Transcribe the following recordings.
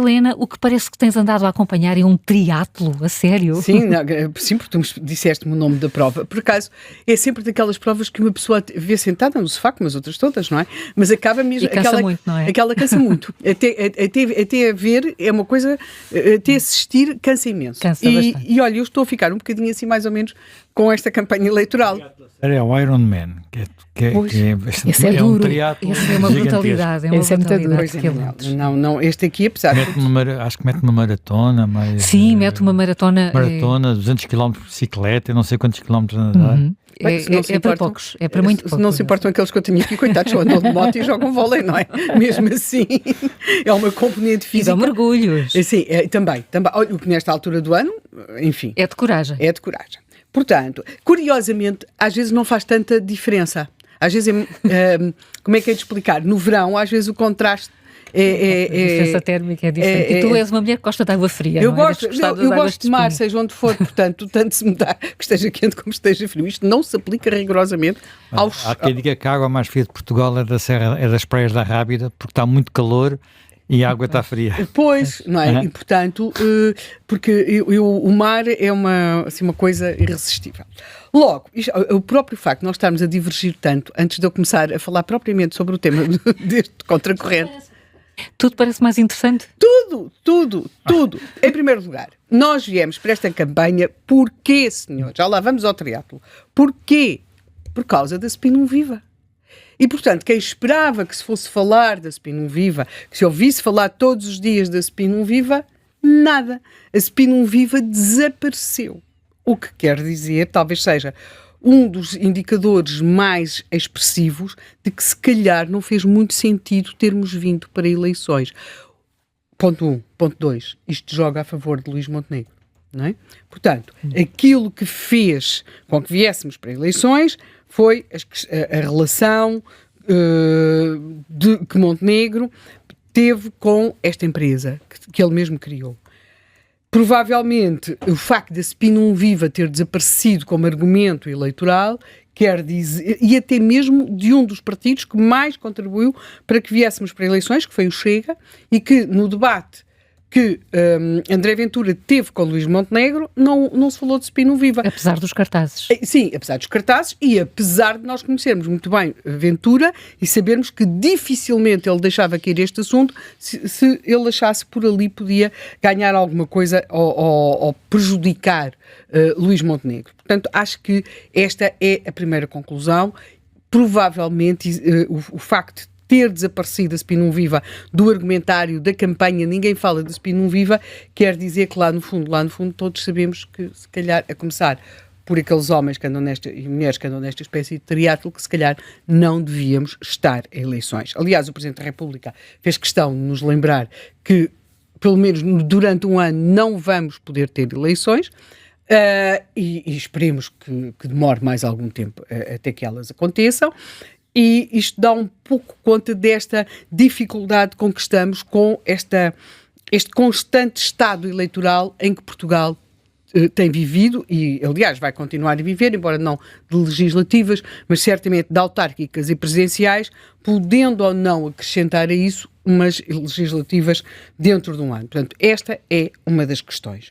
Helena, o que parece que tens andado a acompanhar é um triatlo, a sério? Sim, sim, porque tu disseste-me o nome da prova. Por acaso, é sempre daquelas provas que uma pessoa vê sentada no sofá, como as outras todas, não é? Mas acaba mesmo... E cansa muito, não é? Aquela cansa muito. Até a ver é uma coisa... Até assistir cansa imenso. Cansa bastante. E olha, eu estou a ficar um bocadinho assim, mais ou menos, com esta campanha eleitoral. É o Iron Man, que é bastante, Esse é um duro, triatlo esse é uma gigantesco. brutalidade, é uma Esse é muito brutalidade duro. de quilómetros. Não, este aqui, apesar de... Acho que mete uma maratona, mas... Sim, mete uma maratona. 200 km de bicicleta, eu não sei quantos quilómetros a nadar. Bem, se não se É para importam- poucos, é para muito poucos. Se não se importam aqueles que eu tenho aqui, coitados, só andam de moto e jogam vôlei, não é? Mesmo assim, é uma componente E física. dão mergulhos. Sim, também. Olha, o que nesta altura do ano, enfim, É de coragem. é de coragem. Portanto, curiosamente, às vezes não faz tanta diferença. Às vezes, como é que é de explicar? No verão, às vezes o contraste A diferença térmica é diferente. E tu és uma mulher que gosta de água fria, Eu não é? gosto, eu gosto de mar, seja onde for, portanto, tanto se me dá que esteja quente como esteja frio. Isto não se aplica rigorosamente aos... Há quem diga que a água mais fria de Portugal é das praias da Rábida, porque está muito calor e a água está fria. Pois, não é? E, portanto, porque o mar é uma coisa irresistível. Logo, o próprio facto de nós estarmos a divergir tanto, antes de eu começar a falar propriamente sobre o tema deste contracorrente, Tudo parece mais interessante. tudo. Em primeiro lugar, nós viemos para esta campanha porquê, senhor? Já lá vamos ao triatlo. Porquê? Por causa da Spinum Viva. E, portanto, quem esperava que se fosse falar da Spinum Viva, que se ouvisse falar todos os dias da Spinum Viva, nada. A Spinum Viva desapareceu. O que quer dizer, talvez seja um dos indicadores mais expressivos de que se calhar não fez muito sentido termos vindo para eleições. Ponto 1. Ponto 2. Isto joga a favor de Luís Montenegro. Não é? Portanto, aquilo que fez com que viéssemos para eleições foi a relação que Montenegro teve com esta empresa que ele mesmo criou. Provavelmente, o facto da Spinum Viva ter desaparecido como argumento eleitoral quer dizer, e até mesmo de um dos partidos que mais contribuiu para que viéssemos para eleições, que foi o Chega, e que no debate que André Ventura teve com Luís Montenegro, não se falou de Spinum Viva. Apesar dos cartazes. Sim, apesar dos cartazes e apesar de nós conhecermos muito bem Ventura e sabermos que dificilmente ele deixava cair este assunto se ele achasse que por ali podia ganhar alguma coisa ou prejudicar Luís Montenegro. Portanto, acho que esta é a primeira conclusão. Provavelmente o facto de ter desaparecido a Spinum Viva do argumentário da campanha, ninguém fala de Spinum Viva, quer dizer que lá no fundo todos sabemos que, se calhar, a começar por aqueles homens que andam e mulheres que andam nesta espécie de triatlo, que se calhar não devíamos estar em eleições. Aliás, o Presidente da República fez questão de nos lembrar que, pelo menos durante um ano, não vamos poder ter eleições. E esperemos que demore mais algum tempo até que elas aconteçam. E isto dá um pouco conta desta dificuldade com que estamos com este constante estado eleitoral em que Portugal tem vivido e, aliás, vai continuar a viver, embora não de legislativas, mas certamente de autárquicas e presidenciais, podendo ou não acrescentar a isso umas legislativas dentro de um ano. Portanto, esta é uma das questões.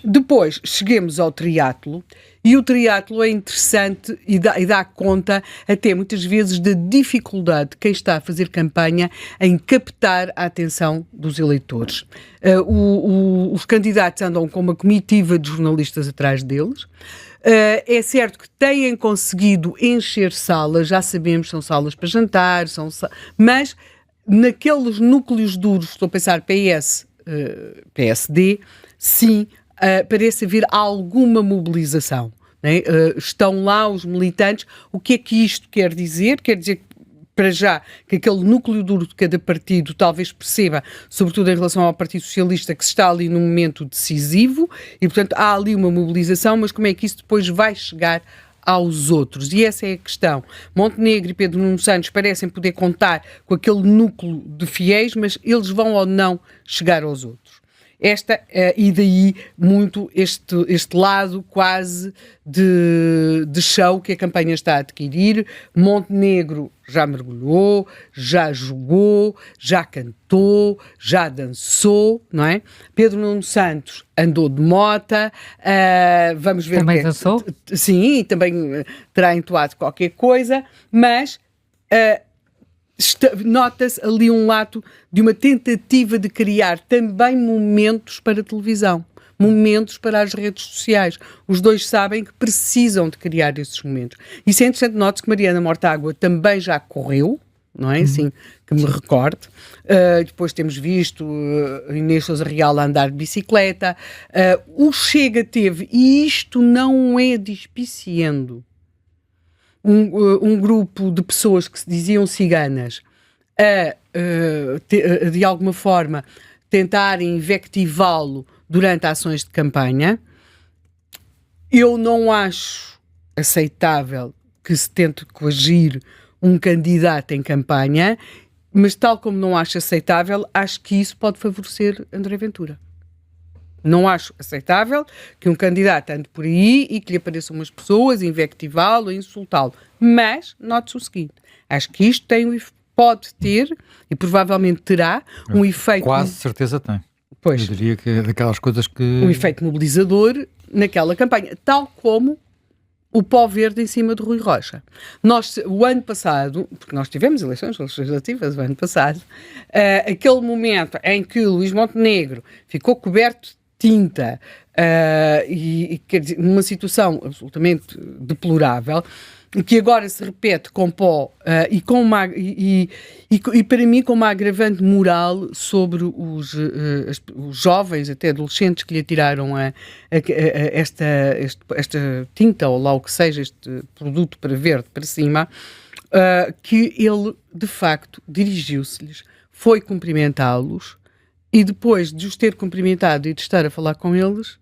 Depois, cheguemos ao triatlo, e o triatlo é interessante e dá conta até muitas vezes da dificuldade de quem está a fazer campanha em captar a atenção dos eleitores. Os candidatos andam com uma comitiva de jornalistas atrás deles. É certo que têm conseguido encher salas, já sabemos, são salas para jantar, mas naqueles núcleos duros, estou a pensar PS, PSD, sim, parece haver alguma mobilização. Né? Estão lá os militantes. O que é que isto quer dizer? Quer dizer que, para já, que aquele núcleo duro de cada partido talvez perceba, sobretudo em relação ao Partido Socialista, que se está ali num momento decisivo e, portanto, há ali uma mobilização, mas como é que isso depois vai chegar aos outros? E essa é a questão. Montenegro e Pedro Nuno Santos parecem poder contar com aquele núcleo de fiéis, mas eles vão ou não chegar aos outros? E daí muito este lado quase de show que a campanha está a adquirir. Montenegro já mergulhou, já jogou, já cantou, já dançou, não é? Pedro Nuno Santos andou de mota, vamos ver... Também dançou? Sim, também terá entoado qualquer coisa, mas... nota-se ali um lado de uma tentativa de criar também momentos para a televisão, momentos para as redes sociais. Os dois sabem que precisam de criar esses momentos. Isso é interessante, note-se que Mariana Mortágua também já correu, não é? Assim que me recorde. Depois temos visto Inês Sousa Real a andar de bicicleta. O Chega teve, e isto não é despiciando, um grupo de pessoas que se diziam ciganas de alguma forma tentarem invectivá-lo durante ações de campanha. Eu não acho aceitável que se tente coagir um candidato em campanha, mas tal como não acho aceitável, acho que isso pode favorecer André Ventura. Não acho aceitável que um candidato ande por aí e que lhe apareçam umas pessoas, invectivá-lo, insultá-lo. Mas, note-se o seguinte, acho que isto pode ter, e provavelmente terá, um efeito... Quase certeza tem. Pois. Eu diria que é daquelas coisas que... Um efeito mobilizador naquela campanha, tal como o pó verde em cima de Rui Rocha. O ano passado, porque nós tivemos eleições legislativas o ano passado, aquele momento em que o Luís Montenegro ficou coberto de tinta e quer dizer, numa situação absolutamente deplorável, que agora se repete com pó e para mim com uma agravante moral sobre os jovens, até adolescentes, que lhe atiraram esta tinta, ou lá o que seja, este produto para verde para cima, que ele de facto dirigiu-se-lhes, foi cumprimentá-los, e depois de os ter cumprimentado e de estar a falar com eles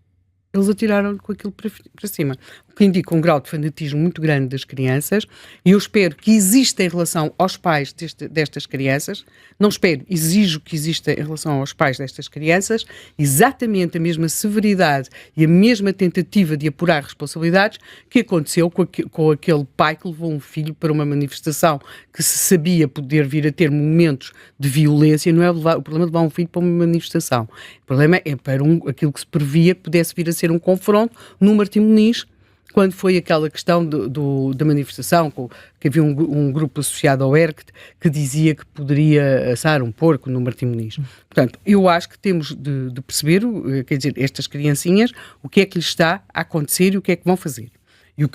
atiraram com aquilo para cima. O que indica um grau de fanatismo muito grande das crianças, e eu espero que exista em relação aos pais destas crianças, não espero, exijo que exista em relação aos pais destas crianças exatamente a mesma severidade e a mesma tentativa de apurar responsabilidades que aconteceu com aquele pai que levou um filho para uma manifestação que se sabia poder vir a ter momentos de violência. Não é o problema de levar um filho para uma manifestação. O problema é para aquilo que se previa que pudesse vir a ser um confronto no Martim Moniz, quando foi aquela questão da manifestação, que havia um grupo associado ao ERC que dizia que poderia assar um porco no Martim Moniz. Portanto, eu acho que temos de perceber, quer dizer, estas criancinhas, o que é que lhes está a acontecer e o que é que vão fazer.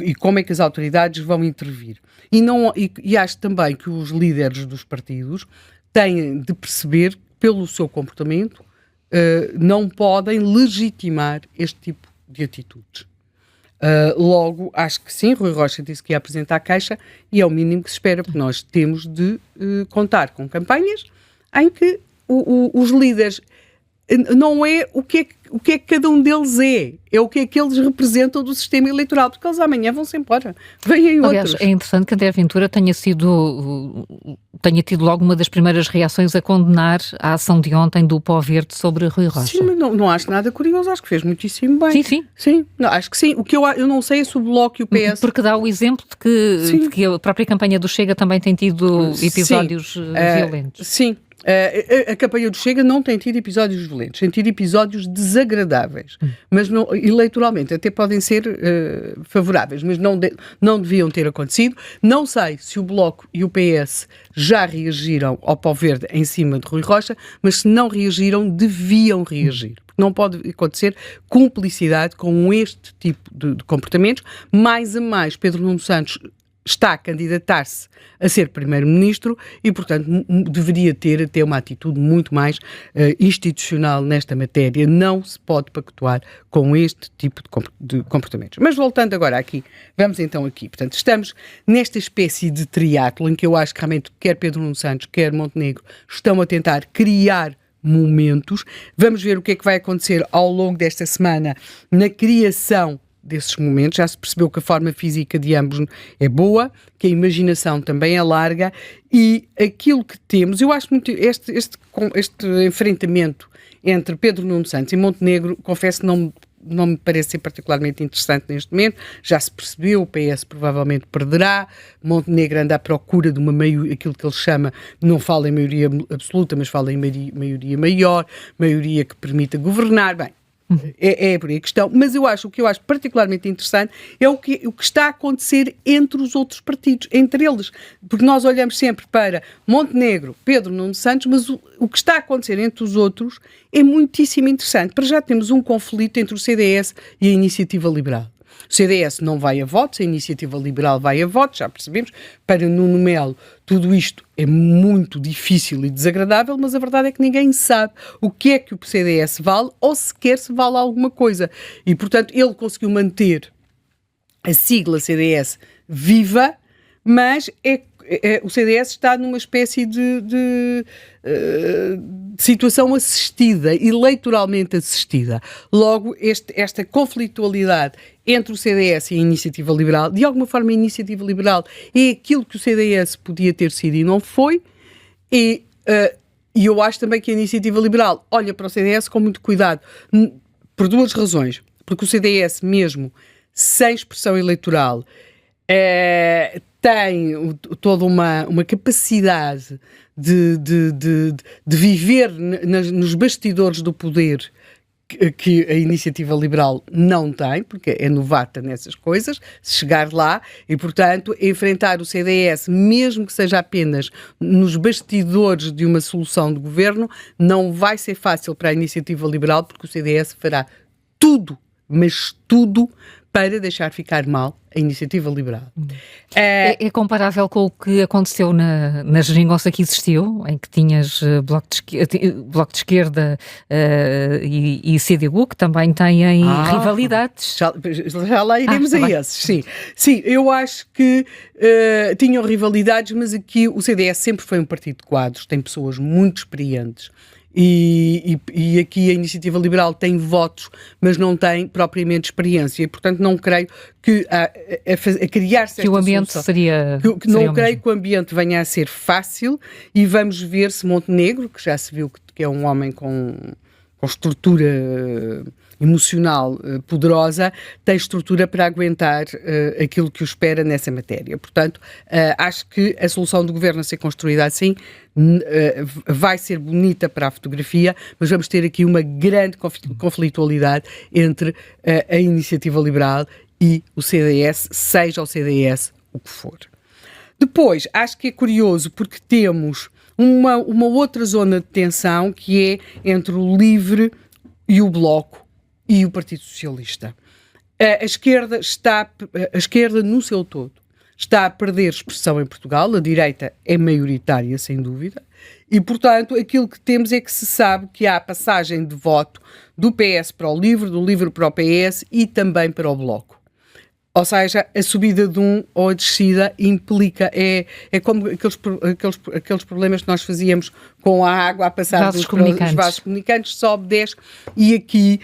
E como é que as autoridades vão intervir. E acho também que os líderes dos partidos têm de perceber, pelo seu comportamento, não podem legitimar este tipo de atitudes. Logo, acho que sim, Rui Rocha disse que ia apresentar a queixa e é o mínimo que se espera, porque nós temos de contar com campanhas em que os líderes não é o que é que cada um deles é o que é que eles representam do sistema eleitoral, porque eles amanhã vão-se embora, vêm outros. Aliás, é interessante que André Ventura tenha tido logo uma das primeiras reações a condenar a ação de ontem do Pó Verde sobre Rui Rocha. Sim, mas não acho nada curioso, acho que fez muitíssimo bem. Sim. Não, acho que sim. O que eu não sei é se o Bloco e o PS... Porque dá o exemplo de que a própria campanha do Chega também tem tido episódios violentos. Sim. A campanha do Chega não tem tido episódios violentos, tem tido episódios desagradáveis, mas não, eleitoralmente até podem ser favoráveis, mas não deviam ter acontecido. Não sei se o Bloco e o PS já reagiram ao Pó Verde em cima de Rui Rocha, mas se não reagiram, deviam reagir. Não pode acontecer cumplicidade com este tipo de comportamentos. Mais a mais, Pedro Nuno Santos está a candidatar-se a ser Primeiro-Ministro e, portanto, deveria ter até uma atitude muito mais institucional nesta matéria. Não se pode pactuar com este tipo de comportamentos. Mas voltando agora aqui, vamos então aqui. Portanto, estamos nesta espécie de triatlo em que eu acho que realmente quer Pedro Nuno Santos, quer Montenegro estão a tentar criar momentos. Vamos ver o que é que vai acontecer ao longo desta semana na criação desses momentos, já se percebeu que a forma física de ambos é boa, que a imaginação também é larga, e aquilo que temos, eu acho muito este enfrentamento entre Pedro Nuno Santos e Montenegro, confesso que não me parece ser particularmente interessante neste momento. Já se percebeu, o PS provavelmente perderá, Montenegro anda à procura de uma maioria, aquilo que ele chama, não fala em maioria absoluta, mas fala em maioria maior, maioria que permita governar. Bem, é por aí a questão, mas o que eu acho particularmente interessante é o que está a acontecer entre os outros partidos, entre eles, porque nós olhamos sempre para Montenegro, Pedro Nuno Santos, mas o que está a acontecer entre os outros é muitíssimo interessante. Para já temos um conflito entre o CDS e a Iniciativa Liberal. O CDS não vai a votos, a Iniciativa Liberal vai a votos, já percebemos. Para Nuno Melo, tudo isto é muito difícil e desagradável, mas a verdade é que ninguém sabe o que é que o CDS vale ou sequer se vale alguma coisa. E, portanto, ele conseguiu manter a sigla CDS viva, mas o CDS está numa espécie de situação assistida, eleitoralmente assistida. Logo, esta conflitualidade entre o CDS e a Iniciativa Liberal, de alguma forma a Iniciativa Liberal é aquilo que o CDS podia ter sido e não foi, e eu acho também que a Iniciativa Liberal olha para o CDS com muito cuidado, por duas razões. Porque o CDS, mesmo sem expressão eleitoral, tem toda uma capacidade de viver nos bastidores do poder que a Iniciativa Liberal não tem, porque é novata nessas coisas, chegar lá e, portanto, enfrentar o CDS, mesmo que seja apenas nos bastidores de uma solução de governo, não vai ser fácil para a Iniciativa Liberal, porque o CDS fará tudo, mas tudo, para deixar ficar mal a Iniciativa Liberal. É comparável com o que aconteceu na geringonça que existiu, em que tinhas Bloco de Esquerda e CDU, que também têm rivalidades. Já lá iremos a esses, sim. Sim, eu acho que tinham rivalidades, mas aqui o CDS sempre foi um partido de quadros, tem pessoas muito experientes. E aqui a Iniciativa Liberal tem votos, mas não tem propriamente experiência. E, portanto, não creio que a criar-se que o ambiente solução, seria não creio que o ambiente venha a ser fácil, e vamos ver se Montenegro, que já se viu que é um homem com estrutura emocional poderosa, tem estrutura para aguentar aquilo que o espera nessa matéria. Portanto, acho que a solução do governo a ser construída assim vai ser bonita para a fotografia, mas vamos ter aqui uma grande conflitualidade entre a Iniciativa Liberal e o CDS, seja o CDS o que for. Depois, acho que é curioso porque temos uma outra zona de tensão, que é entre o LIVRE e o Bloco e o Partido Socialista. A esquerda no seu todo está a perder expressão em Portugal, a direita é maioritária, sem dúvida, e, portanto, aquilo que temos é que se sabe que há passagem de voto do PS para o LIVRE, do LIVRE para o PS e também para o Bloco. Ou seja, a subida de um ou a descida implica, é como aqueles problemas que nós fazíamos com a água a passar dos vasos comunicantes, sobe, desce, e aqui,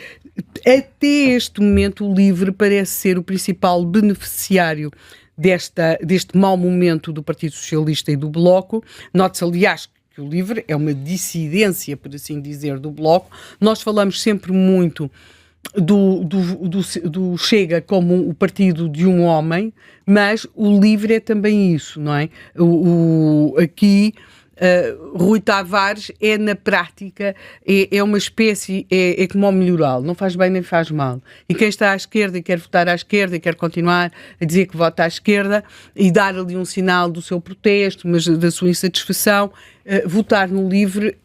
até este momento, o LIVRE parece ser o principal beneficiário deste mau momento do Partido Socialista e do Bloco. Note-se, aliás, que o LIVRE é uma dissidência, por assim dizer, do Bloco. Nós falamos sempre muito do Chega como o partido de um homem, mas o LIVRE é também isso, não é? Aqui Rui Tavares é, na prática, é uma espécie, é como o melhoral, não faz bem nem faz mal. E quem está à esquerda e quer votar à esquerda e quer continuar a dizer que vota à esquerda e dar ali um sinal do seu protesto, mas da sua insatisfação, votar no LIVRE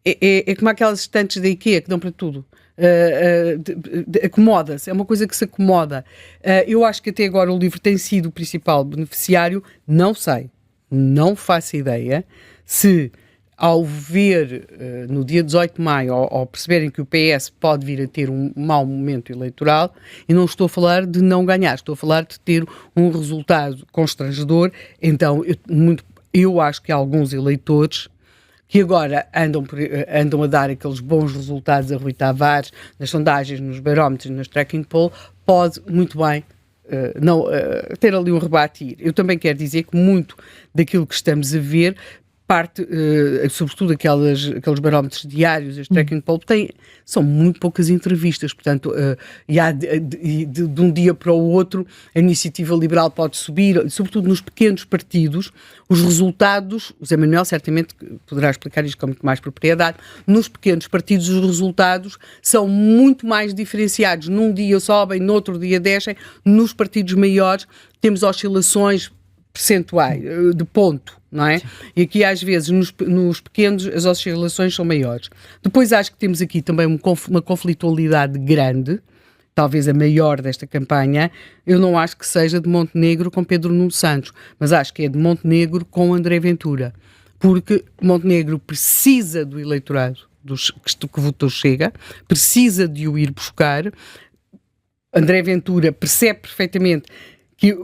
é como aquelas estantes da IKEA que dão para tudo. Acomoda-se, é uma coisa que se acomoda. Eu acho que até agora o LIVRE tem sido o principal beneficiário, não sei. Não faço ideia se, ao ver no dia 18 de maio, ao perceberem que o PS pode vir a ter um mau momento eleitoral, e não estou a falar de não ganhar, estou a falar de ter um resultado constrangedor, então eu acho que alguns eleitores que agora andam a dar aqueles bons resultados a Rui Tavares, nas sondagens, nos barómetros, nas tracking poll, pode muito bem ter ali um rebate. Eu também quero dizer que muito daquilo que estamos a ver parte, sobretudo aqueles barómetros diários, as tracking poll, são muito poucas entrevistas, portanto, de um dia para o outro a iniciativa liberal pode subir, sobretudo nos pequenos partidos, os resultados, o Zé Manuel certamente poderá explicar isto com muito mais propriedade, nos pequenos partidos os resultados são muito mais diferenciados, num dia sobem, no outro dia descem, nos partidos maiores temos oscilações percentuais, de ponto, não é? E aqui às vezes nos pequenos as oscilações são maiores. Depois acho que temos aqui também uma conflitualidade grande, talvez a maior desta campanha. Eu não acho que seja de Montenegro com Pedro Nuno Santos, mas acho que é de Montenegro com André Ventura, porque Montenegro precisa do eleitorado que votou Chega, precisa de o ir buscar. André Ventura percebe perfeitamente que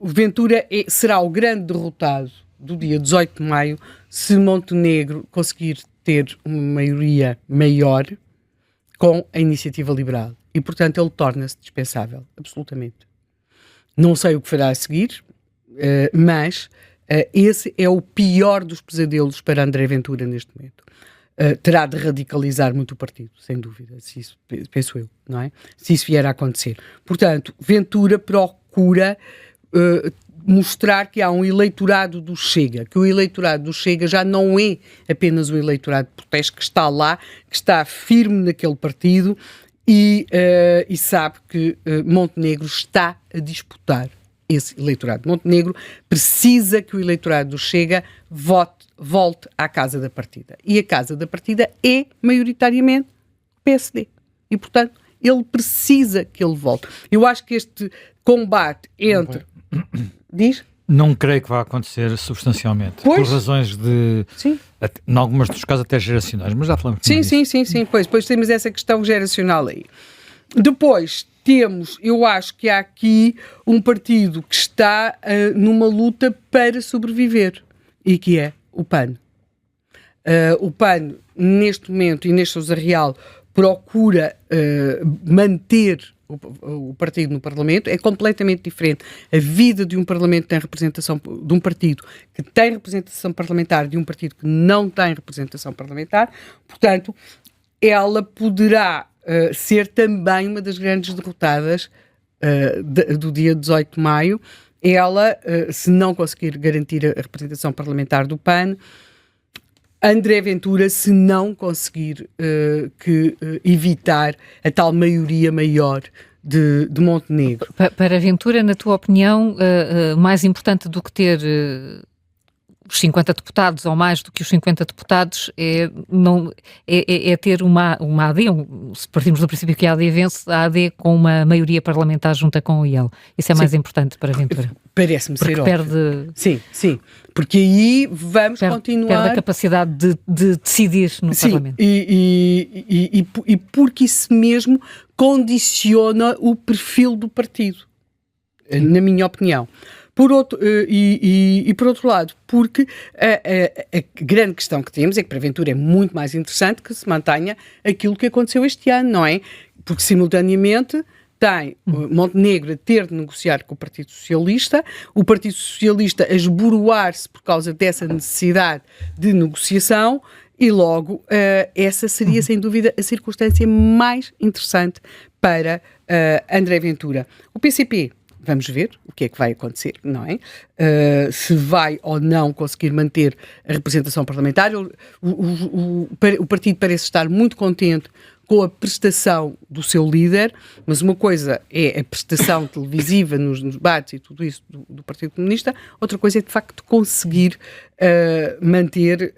Ventura será o grande derrotado do dia 18 de maio se Montenegro conseguir ter uma maioria maior com a iniciativa liberal. E, portanto, ele torna-se dispensável, absolutamente. Não sei o que fará a seguir, mas esse é o pior dos pesadelos para André Ventura neste momento. Terá de radicalizar muito o partido, sem dúvida, se isso, penso eu, não é? Se isso vier a acontecer. Portanto, Ventura procura mostrar que há um eleitorado do Chega, que o eleitorado do Chega já não é apenas o eleitorado de protesto que está lá, que está firme naquele partido e sabe que Montenegro está a disputar esse eleitorado. Montenegro precisa que o eleitorado do Chega volte à casa da partida. E a casa da partida é, maioritariamente, PSD. E, portanto, ele precisa que ele volte. Eu acho que este combate entre... Diz? Não creio que vá acontecer substancialmente. Pois. Por razões de... Sim. Em algumas dos casos até geracionais, mas já falamos Sim. Pois temos essa questão geracional aí. Depois temos, eu acho que há aqui um partido que está numa luta para sobreviver, e que é o PAN. O PAN, neste momento, e neste Sousa Real, procura manter o partido no Parlamento. É completamente diferente a vida de um Parlamento que tem representação, de um partido que tem representação parlamentar, de um partido que não tem representação parlamentar. Portanto, ela poderá ser também uma das grandes derrotadas do dia 18 de maio. Ela, se não conseguir garantir a representação parlamentar do PAN, André Ventura, se não conseguir evitar a tal maioria maior de Montenegro. Para Ventura, na tua opinião, mais importante do que ter os 50 deputados ou mais do que os 50 deputados é ter uma AD, se partimos do princípio que a AD vence, a AD com uma maioria parlamentar junta com o IEL. Isso é mais importante para Ventura. Parece-me ser óbvio. Perde... Sim. Porque aí vamos continuar... Perde a capacidade de decidir no Parlamento. E porque isso mesmo condiciona o perfil do partido, na minha opinião. Por outro lado, porque a grande questão que temos é que para Ventura é muito mais interessante que se mantenha aquilo que aconteceu este ano, não é? Porque simultaneamente tem Montenegro a ter de negociar com o Partido Socialista, o Partido Socialista a esboroar-se por causa dessa necessidade de negociação e logo essa seria sem dúvida a circunstância mais interessante para André Ventura. O PCP, vamos ver o que é que vai acontecer, não é? Se vai ou não conseguir manter a representação parlamentar. O partido parece estar muito contente com a prestação do seu líder, mas uma coisa é a prestação televisiva nos debates e tudo isso do Partido Comunista, outra coisa é de facto conseguir manter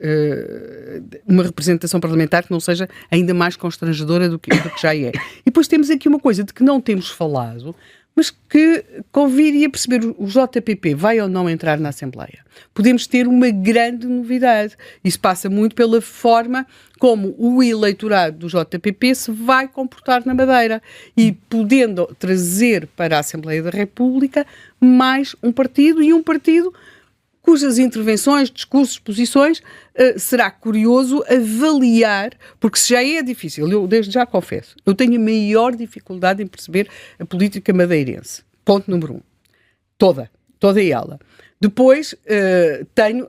uma representação parlamentar que não seja ainda mais constrangedora do que já é. E depois temos aqui uma coisa de que não temos falado, mas que conviria perceber, o JPP vai ou não entrar na Assembleia. Podemos ter uma grande novidade. Isso passa muito pela forma como o eleitorado do JPP se vai comportar na Madeira e podendo trazer para a Assembleia da República mais um partido cujas intervenções, discursos, posições, será curioso avaliar, porque se já é difícil, eu desde já confesso, eu tenho a maior dificuldade em perceber a política madeirense. Ponto número 1. Toda ela. Depois, tenho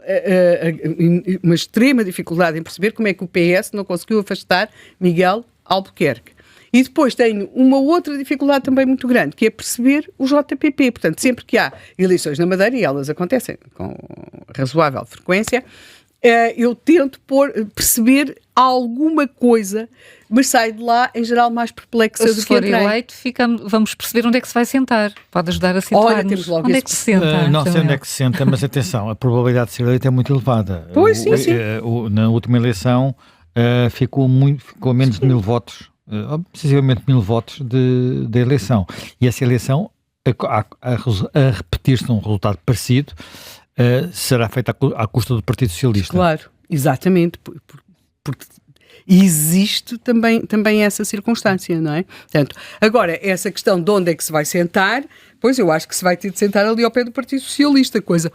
uma extrema dificuldade em perceber como é que o PS não conseguiu afastar Miguel Albuquerque. E depois tenho uma outra dificuldade também muito grande, que é perceber o JPP. Portanto, sempre que há eleições na Madeira, e elas acontecem com razoável frequência, eu tento perceber alguma coisa, mas saio de lá, em geral, mais perplexa do que for entrei. eleito, vamos perceber onde é que se vai sentar. Pode ajudar a situar-nos. Temos logo onde é esse que se senta? Não sei Samuel? onde é que se senta, mas atenção, a probabilidade de ser eleito é muito elevada. Pois, sim. Na última eleição ficou a menos de 1000 votos, precisamente 1000 votos da eleição. E essa eleição, a repetir-se um resultado parecido, será feita à custa do Partido Socialista. Claro, exatamente, porque existe também essa circunstância, não é? Portanto, agora, essa questão de onde é que se vai sentar, pois eu acho que se vai ter de sentar ali ao pé do Partido Socialista, coisa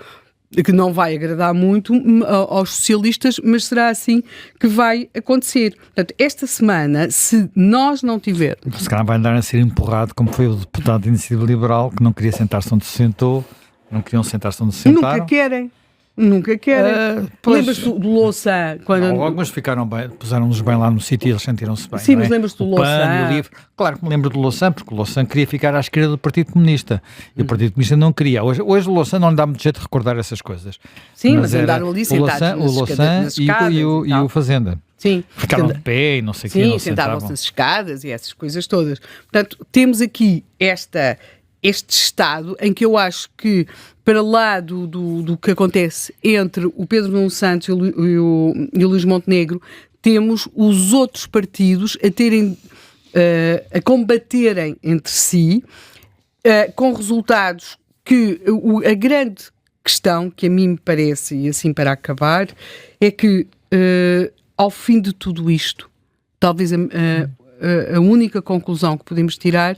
que não vai agradar muito aos socialistas, mas será assim que vai acontecer. Portanto, esta semana, se nós não tivermos... Se calhar vai andar a ser empurrado, como foi o deputado da Iniciativa Liberal, que não queria sentar-se onde se sentou, não queriam sentar-se onde se sentaram. Nunca querem. Lembras-te do Louçã? Alguns ficaram bem, puseram-nos bem lá no sítio e eles sentiram-se bem. Sim, mas lembras-te do Louçã? Claro que me lembro do Louçã, porque o Louçã queria ficar à esquerda do Partido Comunista e o Partido Comunista não queria. Hoje o Louçã não lhe dá muito jeito de recordar essas coisas. Sim, mas andaram ali sentados o Louçã e o Fazenda. Sim. Ficaram de pé e não sei o que. Sim, sentavam-se nas escadas e essas coisas todas. Portanto, temos aqui este estado em que eu acho que, para lá do que acontece entre o Pedro Nuno Santos e o Luís Montenegro, temos os outros partidos a combaterem entre si, com resultados que a grande questão, que a mim me parece, e assim para acabar, é que ao fim de tudo isto, talvez a única conclusão que podemos tirar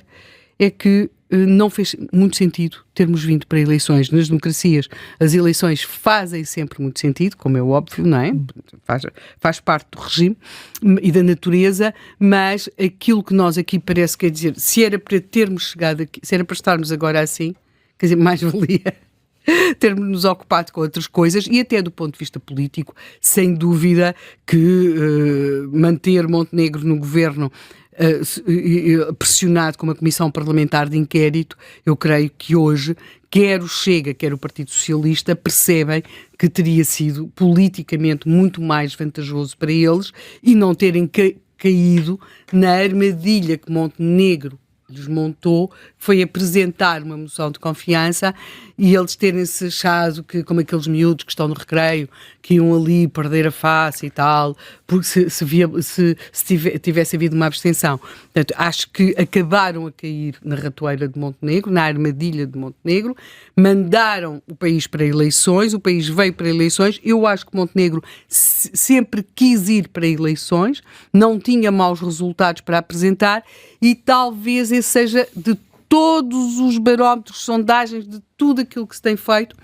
é que não fez muito sentido termos vindo para eleições. Nas democracias, as eleições fazem sempre muito sentido, como é óbvio, não é? Faz parte do regime e da natureza, mas aquilo que nós aqui parece, quer dizer, se era para termos chegado aqui, se era para estarmos agora assim, quer dizer, mais valia termos-nos ocupado com outras coisas, e até do ponto de vista político, sem dúvida que manter Montenegro no governo pressionado com uma comissão parlamentar de inquérito, eu creio que hoje, quer o Chega, quer o Partido Socialista, percebem que teria sido politicamente muito mais vantajoso para eles e não terem caído na armadilha que Montenegro desmontou, foi apresentar uma moção de confiança e eles terem-se achado que, como aqueles miúdos que estão no recreio, que iam ali perder a face e tal, porque se tivesse havido uma abstenção. Portanto, acho que acabaram a cair na ratoeira de Montenegro, na armadilha de Montenegro, mandaram o país para eleições, o país veio para eleições. Eu acho que Montenegro sempre quis ir para eleições, não tinha maus resultados para apresentar e talvez esse seja, de todos os barómetros, sondagens, de tudo aquilo que se tem feito,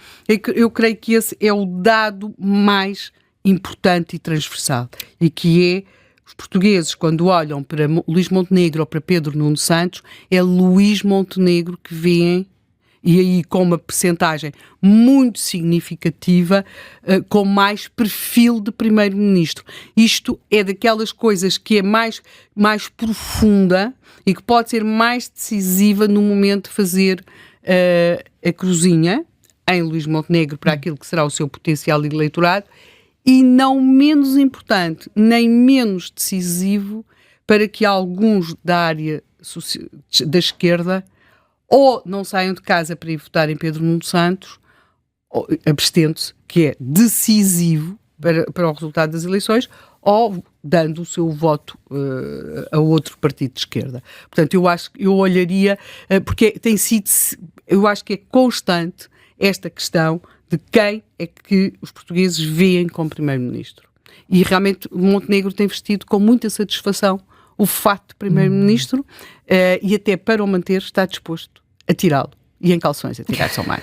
eu creio que esse é o dado mais importante e transversal, e que é, os portugueses, quando olham para Luís Montenegro ou para Pedro Nuno Santos, é Luís Montenegro que veem, e aí com uma percentagem muito significativa, com mais perfil de primeiro-ministro. Isto é daquelas coisas que é mais profunda e que pode ser mais decisiva no momento de fazer a cruzinha em Luís Montenegro para aquilo que será o seu potencial eleitorado, e não menos importante, nem menos decisivo, para que alguns da área da esquerda ou não saiam de casa para ir votar em Pedro Nuno Santos, ou abstendo-se, que é decisivo para o resultado das eleições, ou dando o seu voto a outro partido de esquerda. Portanto, eu olharia, porque tem sido, eu acho que é constante esta questão de quem é que os portugueses veem como primeiro-ministro. E realmente Montenegro tem vestido com muita satisfação o fato de primeiro-ministro, e até para o manter está disposto a tirá-lo, e em calções a tirar-se ao mar.